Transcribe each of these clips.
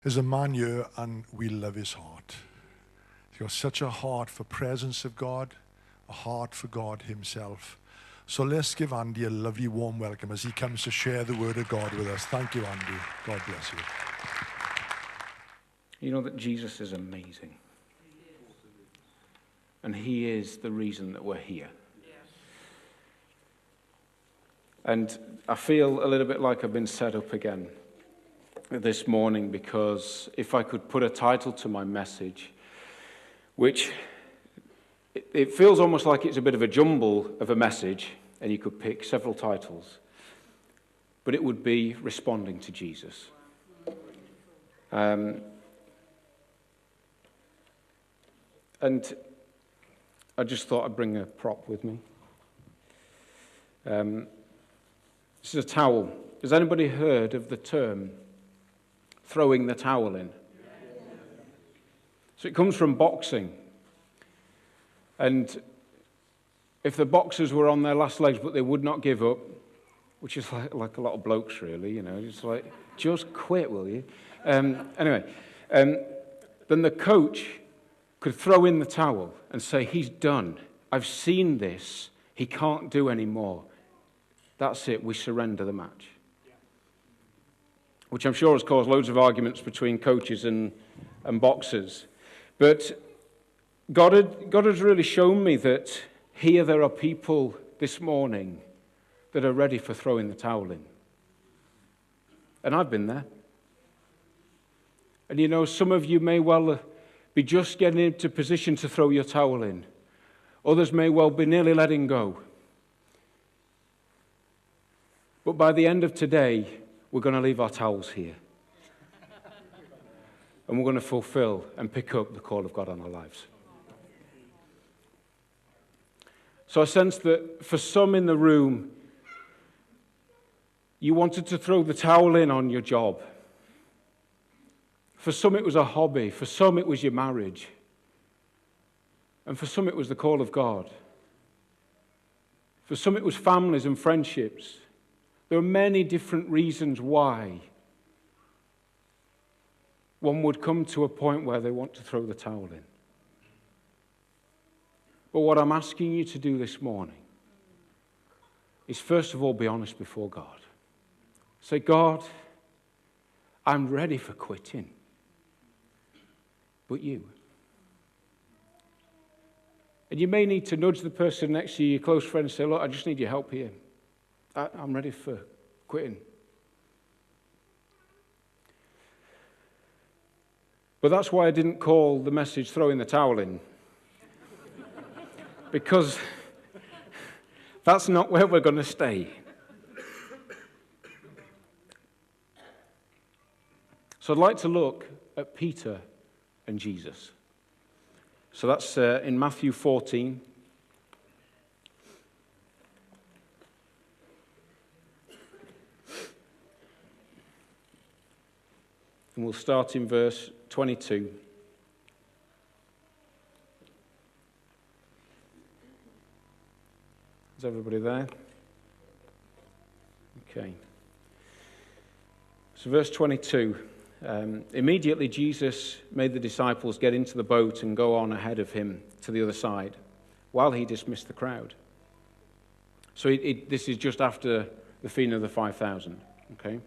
There's a man here, and we love his heart. He's got such a heart for presence of God, a heart for God himself. So let's give Andy a lovely warm welcome as he comes to share the word of God with us. Thank you, Andy. God bless you. You know that Jesus is amazing. And he is the reason that we're here. And I feel a little bit like I've been set up again this morning, because if I could put a title to my message, which it feels almost like it's a bit of a jumble of a message, and you could pick several titles, but it would be Responding to Jesus. And I just thought I'd bring a prop with me. This is a towel. Has anybody heard of the term throwing the towel in? So it comes from boxing. And if the boxers were on their last legs but they would not give up, which is like a lot of blokes really, you know, it's like, just quit, will you? Anyway, then the coach could throw in the towel and say, he's done. I've seen this. He can't do any more. That's it. We surrender the match. Which I'm sure has caused loads of arguments between coaches and boxers. But God has really shown me that here there are people this morning that are ready for throwing the towel in. And I've been there. And you know, some of you may well be just getting into position to throw your towel in. Others may well be nearly letting go. But by the end of today, we're going to leave our towels here. And we're going to fulfill and pick up the call of God on our lives. So I sense that for some in the room, you wanted to throw the towel in on your job. For some it was a hobby. For some it was your marriage. And for some it was the call of God. For some it was families and friendships. There are many different reasons why one would come to a point where they want to throw the towel in. But what I'm asking you to do this morning is first of all be honest before God. Say, God, I'm ready for quitting. But you. And you may need to nudge the person next to you, your close friend, and say, look, I just need your help here. I'm ready for quitting. But that's why I didn't call the message Throwing the Towel In. Because that's not where we're going to stay. So I'd like to look at Peter and Jesus. So that's in Matthew 14. And we'll start in verse 22. Is everybody there? Okay. So verse 22. Immediately Jesus made the disciples get into the boat and go on ahead of him to the other side while he dismissed the crowd. So this is just after the feeding of the 5,000. Okay.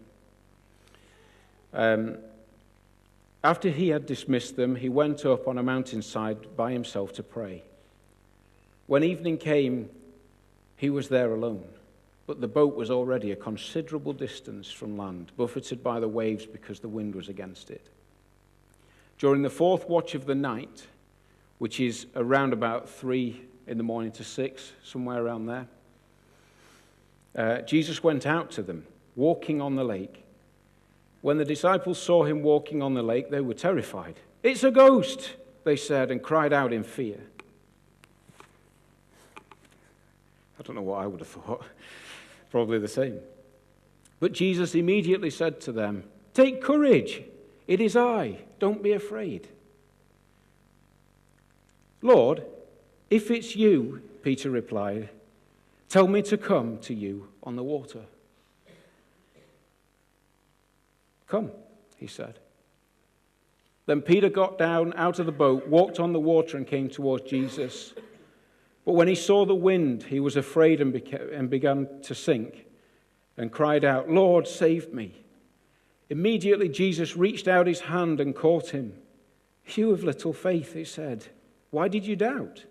After he had dismissed them, he went up on a mountainside by himself to pray. When evening came, he was there alone, but the boat was already a considerable distance from land, buffeted by the waves because the wind was against it. During the fourth watch of the night, which is around about 3 in the morning to 6, somewhere around there, Jesus went out to them, walking on the lake. When the disciples saw him walking on the lake, they were terrified. "It's a ghost," they said, and cried out in fear. I don't know what I would have thought. Probably the same. But Jesus immediately said to them, "Take courage. It is I. Don't be afraid." "Lord, if it's you," Peter replied, "tell me to come to you on the water." "Come," he said. Then Peter got down out of the boat, walked on the water, and came towards Jesus. But when he saw the wind, he was afraid and began to sink, and cried out, "Lord, save me." Immediately Jesus reached out his hand and caught him. "You of little faith," he said, "why did you doubt?"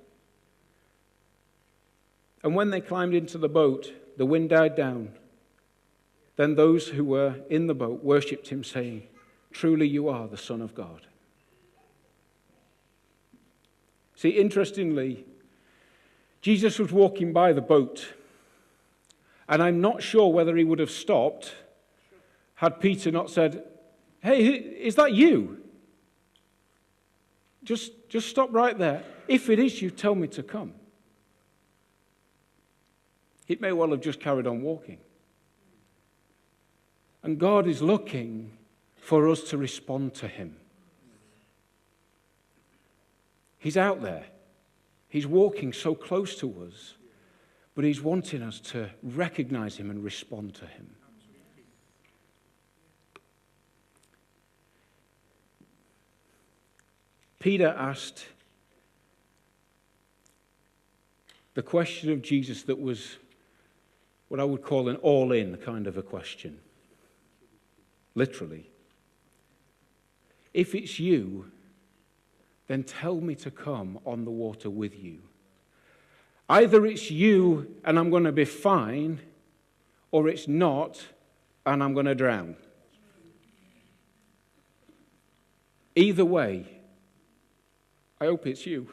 And when they climbed into the boat, the wind died down. Then those who were in the boat worshipped him, saying, "Truly you are the Son of God." See, interestingly, Jesus was walking by the boat, and I'm not sure whether he would have stopped had Peter not said, "Hey, is that you? Just stop right there. If it is you, tell me to come." It may well have just carried on walking. And God is looking for us to respond to him. He's out there. He's walking so close to us, but he's wanting us to recognize him and respond to him. Peter asked the question of Jesus that was what I would call an all-in kind of a question. Literally. If it's you, then tell me to come on the water with you. Either it's you and I'm going to be fine, or it's not and I'm going to drown. Either way, I hope it's you.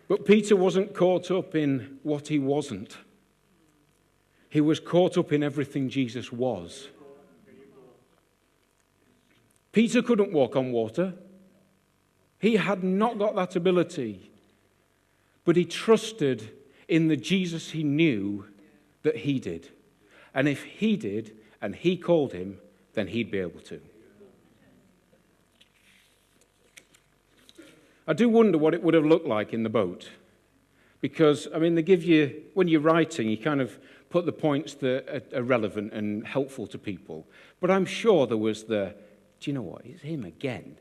But Peter wasn't caught up in what he wasn't. He was caught up in everything Jesus was. Peter couldn't walk on water. He had not got that ability. But he trusted in the Jesus he knew that he did. And if he did, and he called him, then he'd be able to. I do wonder what it would have looked like in the boat. Because, I mean, they give you, when you're writing, you kind of put the points that are relevant and helpful to people. But I'm sure there was do you know what, it's him again.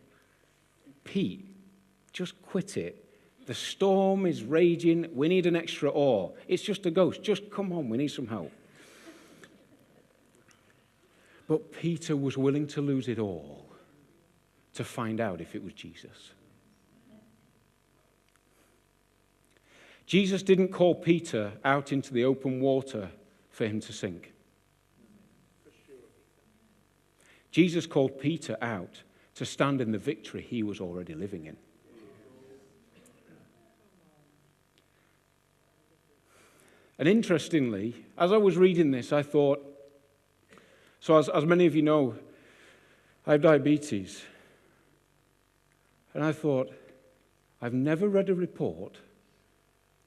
Pete, just quit it. The storm is raging. We need an extra oar. It's just a ghost. Just come on, we need some help. But Peter was willing to lose it all to find out if it was Jesus. Jesus didn't call Peter out into the open water for him to sink. Jesus called Peter out to stand in the victory he was already living in. And interestingly, as I was reading this, I thought, so as many of you know, I have diabetes. And I thought, I've never read a report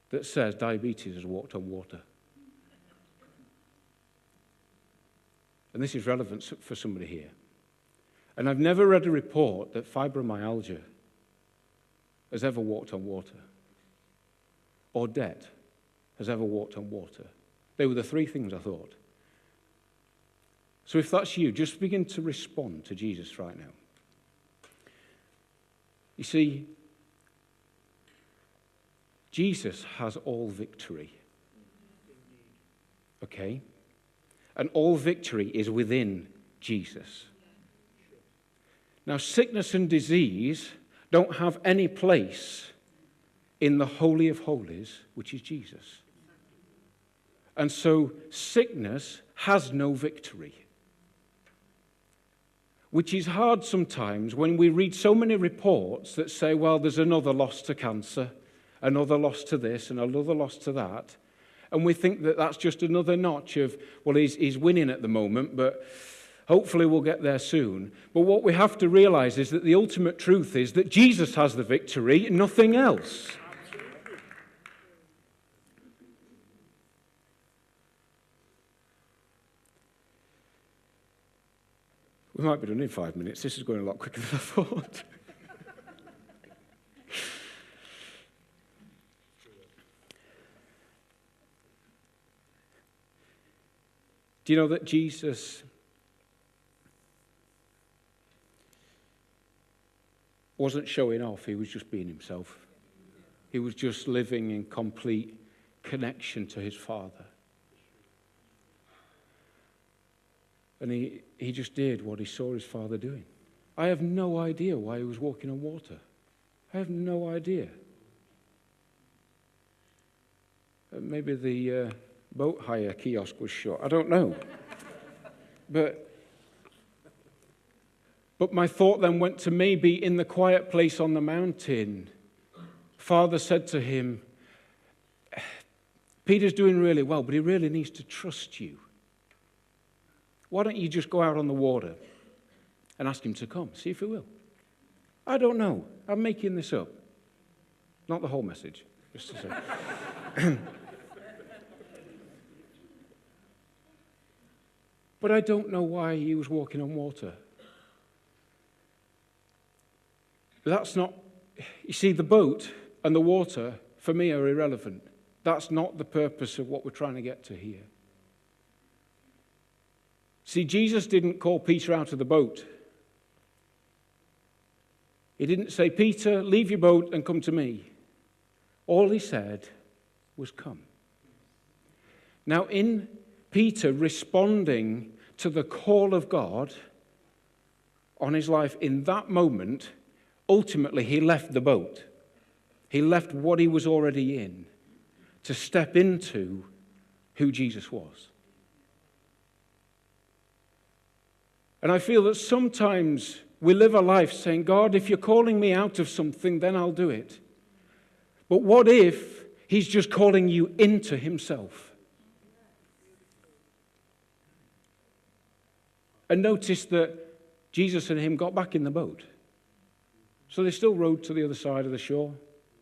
that says diabetes has walked on water. And this is relevant for somebody here. And I've never read a report that fibromyalgia has ever walked on water, or debt has ever walked on water. They were the three things I thought. So if that's you, just begin to respond to Jesus right now. You see, Jesus has all victory. Okay? And all victory is within Jesus. Now, sickness and disease don't have any place in the Holy of Holies, which is Jesus. And so sickness has no victory. Which is hard sometimes when we read so many reports that say, well, there's another loss to cancer, another loss to this, and another loss to that. And we think that that's just another notch of, well, he's winning at the moment, but hopefully we'll get there soon. But what we have to realize is that the ultimate truth is that Jesus has the victory, nothing else. We might be done in 5 minutes. This is going a lot quicker than I thought. Do you know that Jesus wasn't showing off, he was just being himself. He was just living in complete connection to his Father. And he just did what he saw his Father doing. I have no idea why he was walking on water. I have no idea. Maybe the boat hire kiosk was shut. I don't know. But my thought then went to maybe in the quiet place on the mountain, Father said to him, Peter's doing really well, but he really needs to trust you. Why don't you just go out on the water and ask him to come? See if he will. I don't know. I'm making this up. Not the whole message, just to say. But I don't know why he was walking on water. That's not, you see, the boat and the water, for me, are irrelevant. That's not the purpose of what we're trying to get to here. See, Jesus didn't call Peter out of the boat. He didn't say, Peter, leave your boat and come to me. All he said was, come. Now, in Peter responding to the call of God on his life in that moment, ultimately he left the boat. He left what he was already in to step into who Jesus was. And I feel that sometimes we live a life saying, God, if you're calling me out of something, then I'll do it. But what if he's just calling you into himself? And notice that Jesus and him got back in the boat. So they still rowed to the other side of the shore.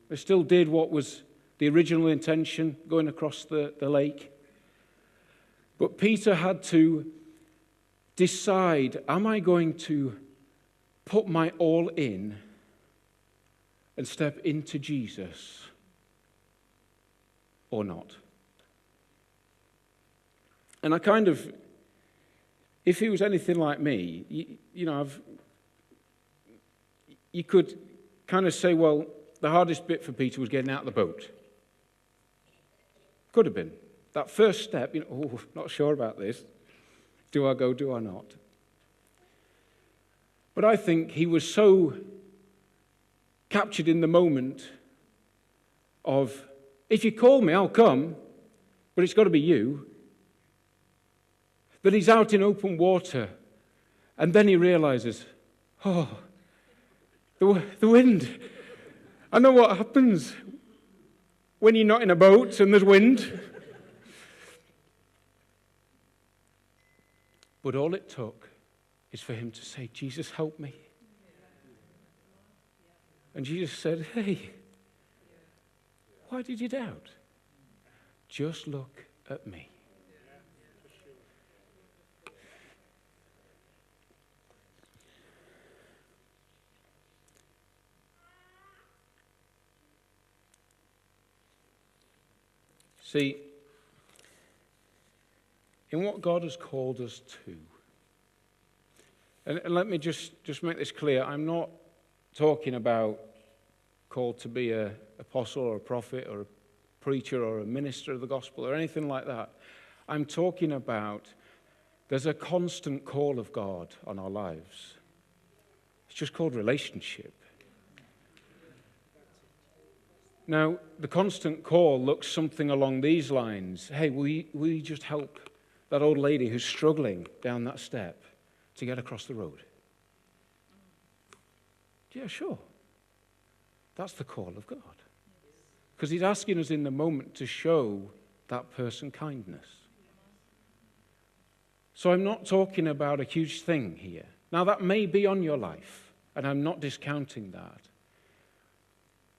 They still did what was the original intention, going across the lake. But Peter had to decide, am I going to put my all in and step into Jesus or not? And I kind of, if he was anything like me, you could kind of say, well, the hardest bit for Peter was getting out of the boat. Could have been. That first step, not sure about this. Do I go, do I not? But I think he was so captured in the moment of, if you call me, I'll come, but it's got to be you, that he's out in open water, and then he realizes, oh, the wind. I know what happens when you're not in a boat and there's wind. But all it took is for him to say, Jesus, help me. And Jesus said, hey, why did you doubt? Just look at me. See, in what God has called us to, and let me just make this clear, I'm not talking about called to be an apostle or a prophet or a preacher or a minister of the gospel or anything like that. I'm talking about there's a constant call of God on our lives. It's just called relationship. Now, the constant call looks something along these lines. Hey, will you just help that old lady who's struggling down that step to get across the road? Yeah, sure. That's the call of God. Because he's asking us in the moment to show that person kindness. So I'm not talking about a huge thing here. Now, that may be on your life, and I'm not discounting that.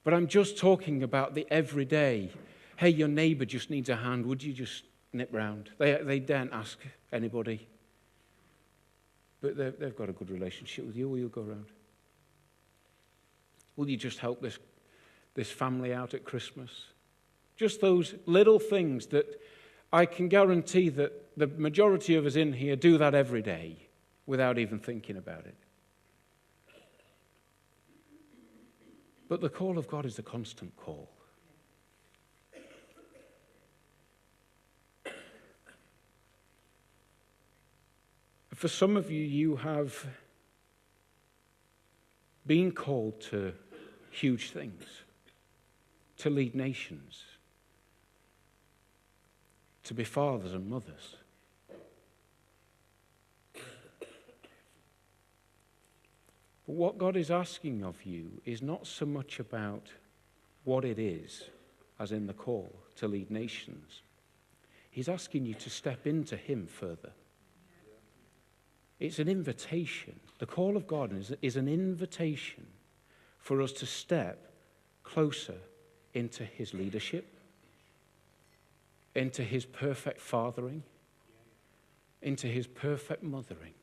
But I'm just talking about the everyday. Hey, your neighbor just needs a hand. Would you just nip round? They daren't ask anybody. But they've got a good relationship with you. Will you go round? Will you just help this family out at Christmas? Just those little things that I can guarantee that the majority of us in here do that every day without even thinking about it. But the call of God is the constant call. For some of you, you have been called to huge things, to lead nations, to be fathers and mothers. But what God is asking of you is not so much about what it is, as in the call to lead nations. He's asking you to step into Him further. It's an invitation. The call of God is an invitation for us to step closer into His leadership, into His perfect fathering, into His perfect mothering.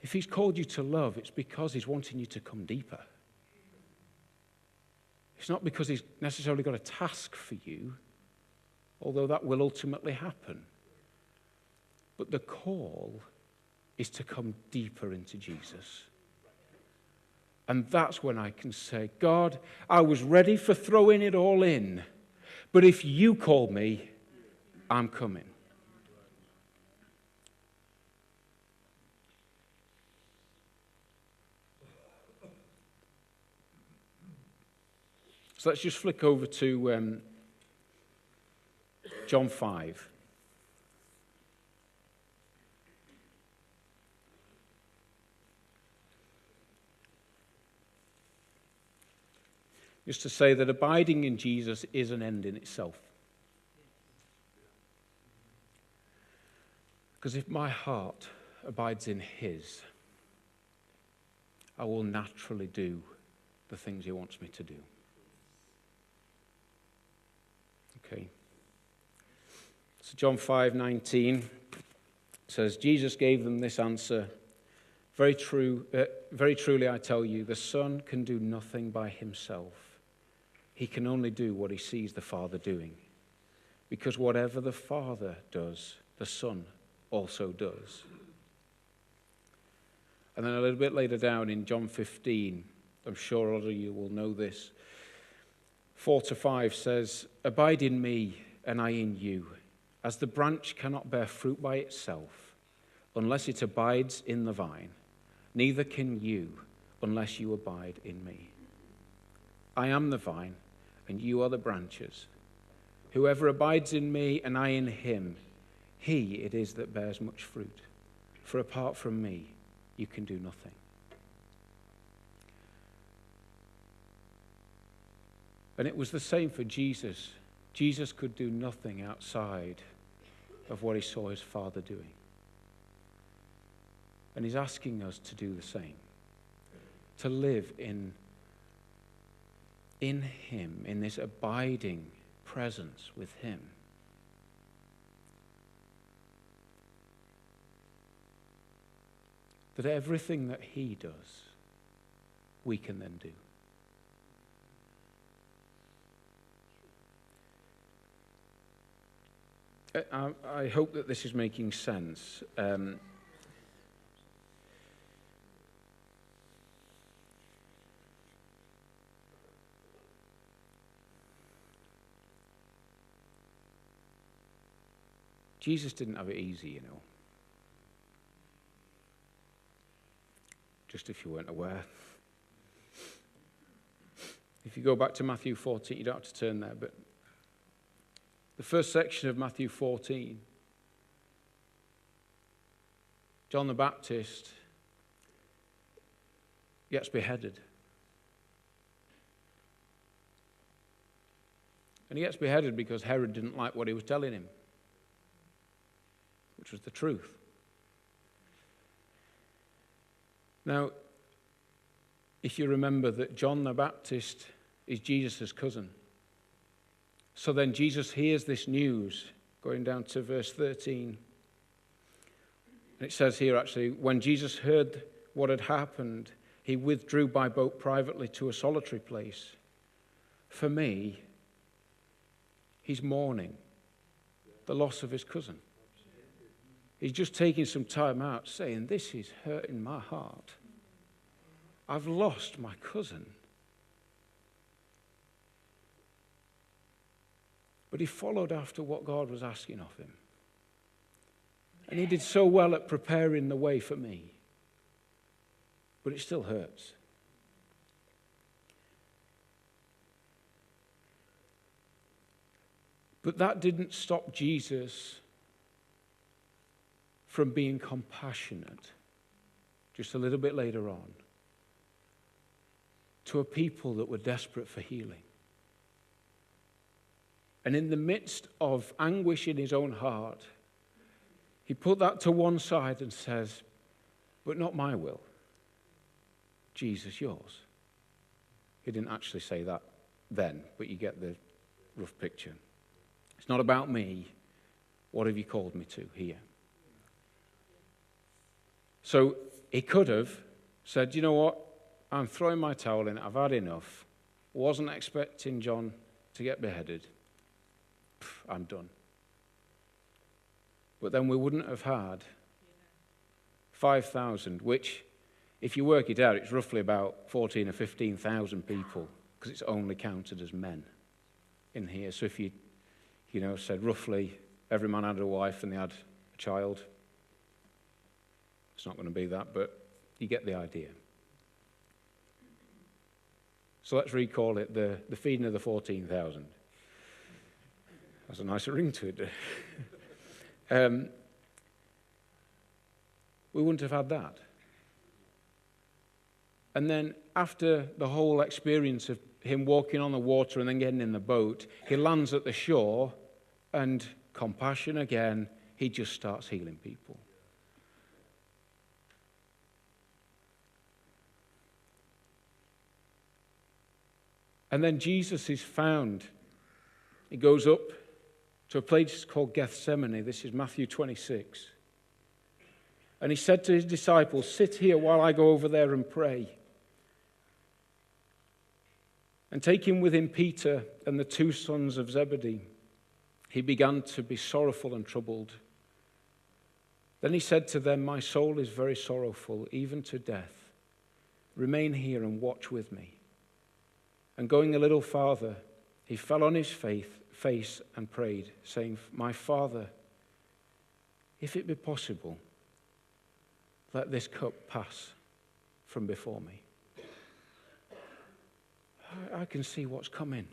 If He's called you to love, it's because He's wanting you to come deeper. It's not because He's necessarily got a task for you, although that will ultimately happen. But the call is to come deeper into Jesus. And that's when I can say, God, I was ready for throwing it all in, but if you call me, I'm coming. So let's just flick over to John 5. Just to say that abiding in Jesus is an end in itself. Because if my heart abides in His, I will naturally do the things He wants me to do. Okay. So John 5:19 says, Jesus gave them this answer, very truly I tell you, the Son can do nothing by Himself. He can only do what He sees the Father doing. Because whatever the Father does, the Son also does. And then a little bit later down in John 15, I'm sure a lot of you will know this, 4-5 says, abide in me and I in you, as the branch cannot bear fruit by itself unless it abides in the vine, neither can you unless you abide in me. I am the vine, and you are the branches. Whoever abides in me and I in him, he it is that bears much fruit. For apart from me, you can do nothing. And it was the same for Jesus. Jesus could do nothing outside of what he saw his Father doing. And he's asking us to do the same. To live in him, in this abiding presence with him. That everything that he does, we can then do. I hope that this is making sense. Jesus didn't have it easy, you know. Just if you weren't aware. If you go back to Matthew 14, you don't have to turn there, but the first section of Matthew 14, John the Baptist gets beheaded. And he gets beheaded because Herod didn't like what he was telling him, which was the truth. Now, if you remember that John the Baptist is Jesus' cousin, so then Jesus hears this news, going down to verse 13. And it says here actually, when Jesus heard what had happened, he withdrew by boat privately to a solitary place. For me, he's mourning the loss of his cousin. He's just taking some time out saying, this is hurting my heart. I've lost my cousin. But he followed after what God was asking of him. And he did so well at preparing the way for me. But it still hurts. But that didn't stop Jesus from being compassionate just a little bit later on to a people that were desperate for healing. And in the midst of anguish in his own heart, he put that to one side and says, but not my will, Jesus, yours. He didn't actually say that then, but you get the rough picture. It's not about me. What have you called me to here? So he could have said, you know what? I'm throwing my towel in. I've had enough. Wasn't expecting John to get beheaded. I'm done. But then we wouldn't have had 5,000, which, if you work it out, it's roughly about 14 or 15,000 people, because it's only counted as men in here. So if you said roughly every man had a wife and they had a child, it's not going to be that, but you get the idea. So let's recall it the feeding of the 14,000. That's a nicer ring to it. We wouldn't have had that. And then after the whole experience of him walking on the water and then getting in the boat, he lands at the shore and compassion again, he just starts healing people. And then Jesus is found. He goes up to a place called Gethsemane. This is Matthew 26. And he said to his disciples, sit here while I go over there and pray. And taking with him Peter and the two sons of Zebedee, he began to be sorrowful and troubled. Then he said to them, my soul is very sorrowful, even to death. Remain here and watch with me. And going a little farther, he fell on his face and prayed, saying, my Father, if it be possible, let this cup pass from before me. I can see what's coming,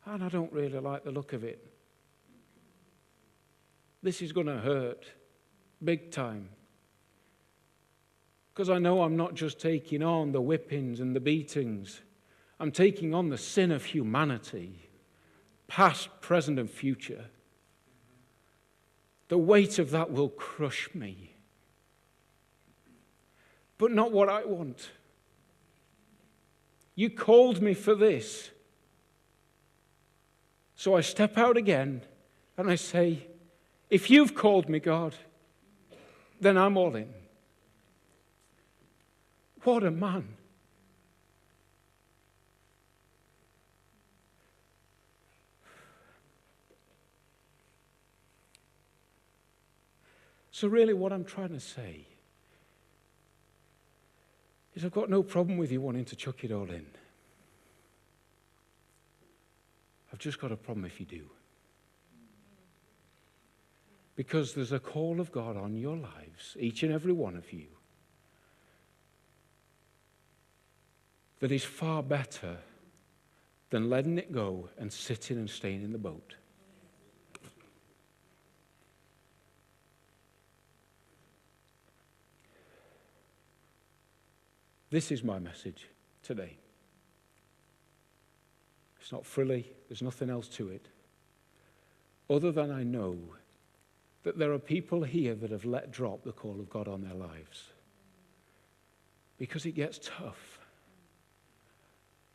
and I don't really like the look of it. This is going to hurt big time, because I know I'm not just taking on the whippings and the beatings. I'm taking on the sin of humanity, past, present, and future. The weight of that will crush me. But not what I want. You called me for this. So I step out again and I say, if you've called me, God, then I'm all in. What a man. So really what I'm trying to say is I've got no problem with you wanting to chuck it all in. I've just got a problem if you do. Because there's a call of God on your lives, each and every one of you, that is far better than letting it go and sitting and staying in the boat. This is my message today. It's not frilly. There's nothing else to it. Other than I know that there are people here that have let drop the call of God on their lives. Because it gets tough.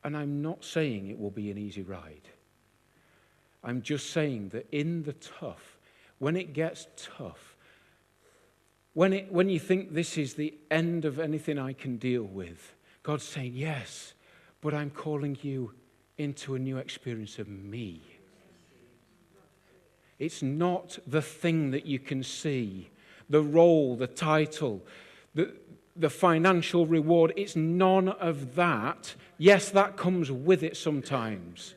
And I'm not saying it will be an easy ride. I'm just saying that in the tough, when it gets tough, when you think this is the end of anything I can deal with, God's saying, yes, but I'm calling you into a new experience of me. It's not the thing that you can see, the role, the title, the financial reward. It's none of that. Yes, that comes with it sometimes.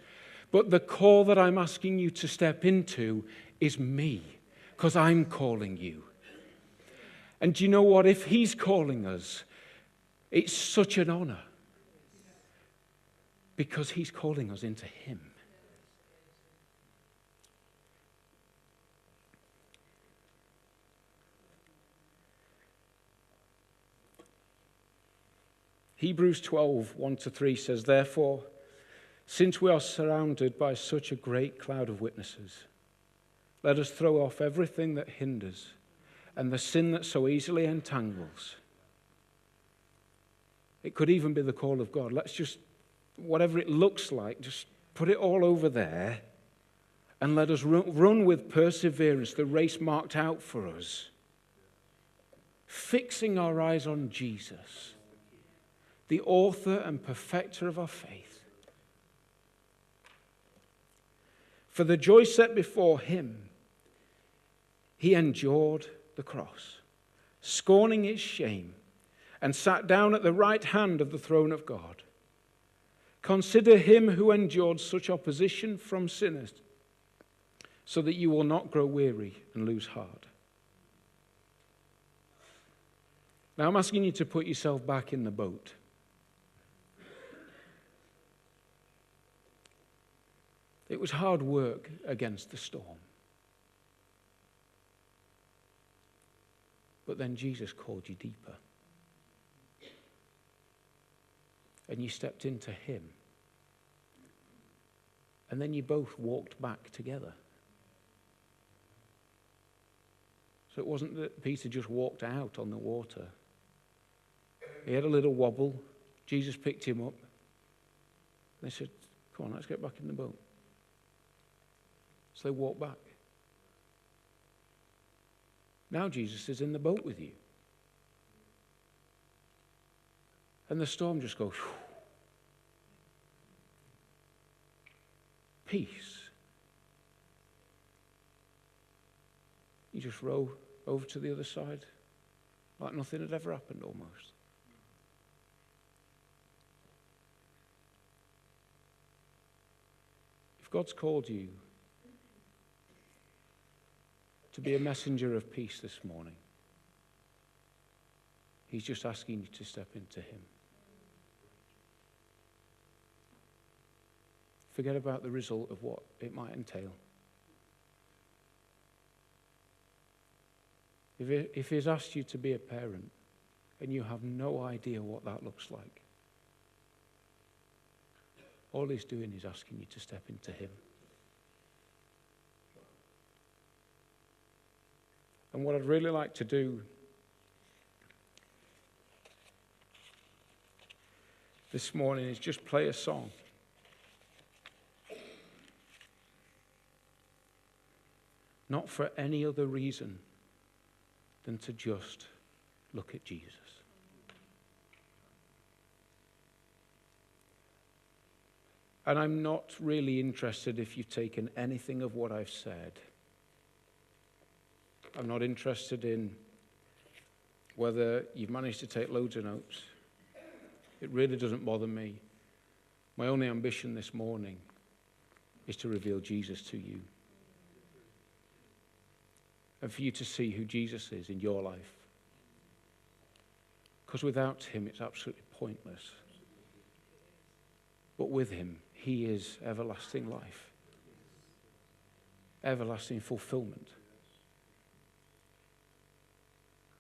But the call that I'm asking you to step into is me, because I'm calling you. And do you know what? If he's calling us, it's such an honor, because he's calling us into him. Hebrews 12, 1-3 says, therefore, since we are surrounded by such a great cloud of witnesses, let us throw off everything that hinders and the sin that so easily entangles. It could even be the call of God. Let's just, whatever it looks like, just put it all over there and let us run with perseverance the race marked out for us, fixing our eyes on Jesus, the author and perfecter of our faith. For the joy set before him, he endured the cross, scorning its shame, and sat down at the right hand of the throne of God. Consider him who endured such opposition from sinners, so that you will not grow weary and lose heart. Now I'm asking you to put yourself back in the boat. It was hard work against the storm. But then Jesus called you deeper. And you stepped into him. And then you both walked back together. So it wasn't that Peter just walked out on the water. He had a little wobble. Jesus picked him up. They said, come on, let's get back in the boat. So they walked back. Now Jesus is in the boat with you. And the storm just goes, whew. Peace. You just row over to the other side like nothing had ever happened almost. If God's called you to be a messenger of peace this morning, he's just asking you to step into him. Forget about the result of what it might entail. If he's asked you to be a parent and you have no idea what that looks like, all he's doing is asking you to step into him. And what I'd really like to do this morning is just play a song. Not for any other reason than to just look at Jesus. And I'm not really interested if you've taken anything of what I've said. I'm not interested in whether you've managed to take loads of notes. It really doesn't bother me. My only ambition this morning is to reveal Jesus to you. And for you to see who Jesus is in your life. Because without him, it's absolutely pointless. But with him, he is everlasting life. Everlasting fulfillment.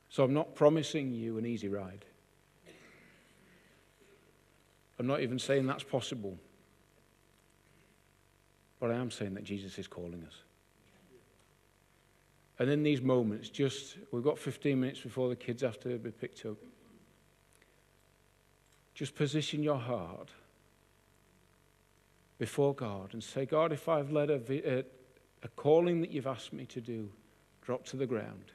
So I'm not promising you an easy ride. I'm not even saying that's possible. But I am saying that Jesus is calling us. And in these moments, we've got 15 minutes before the kids have to be picked up. Just position your heart before God and say, God, if I've let a calling that you've asked me to do drop to the ground,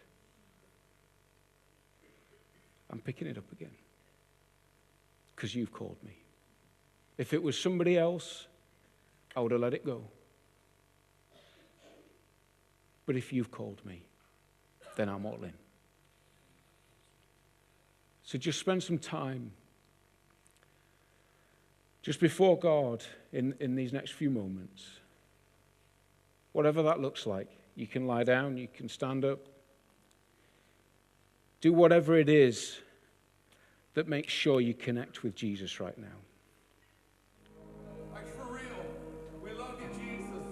I'm picking it up again because you've called me. If it was somebody else, I would have let it go. But if you've called me, then I'm all in. So just spend some time just before God in these next few moments. Whatever that looks like. You can lie down, you can stand up. Do whatever it is that makes sure you connect with Jesus right now. Like for real, we love you, Jesus.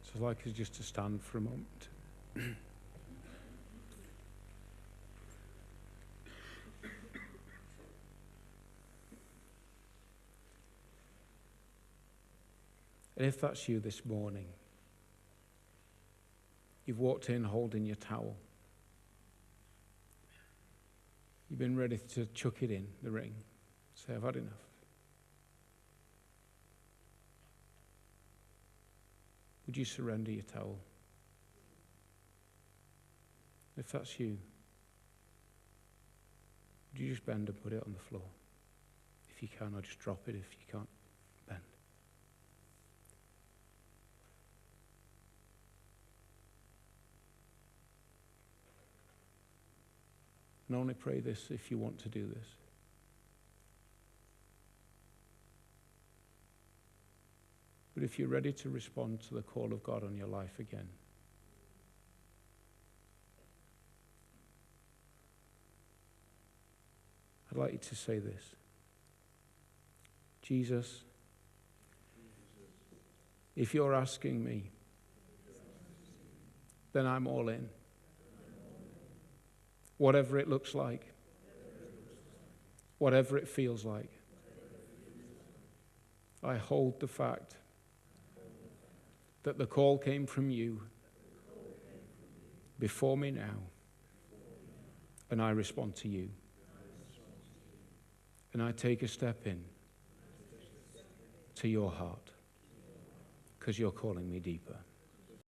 So I'd like us just to stand for a moment. And if that's you this morning, you've walked in holding your towel. You've been ready to chuck it in the ring. Say, I've had enough. Would you surrender your towel? If that's you, would you just bend and put it on the floor? If you can, or just drop it if you can't bend. And only pray this if you want to do this. But if you're ready to respond to the call of God on your life again, I'd like you to say this. Jesus, if you're asking me, then I'm all in. Whatever it looks like, whatever it feels like, I hold the fact that the call came from you before me now, and I respond to you. And I take a step in to your heart, because you're calling me deeper.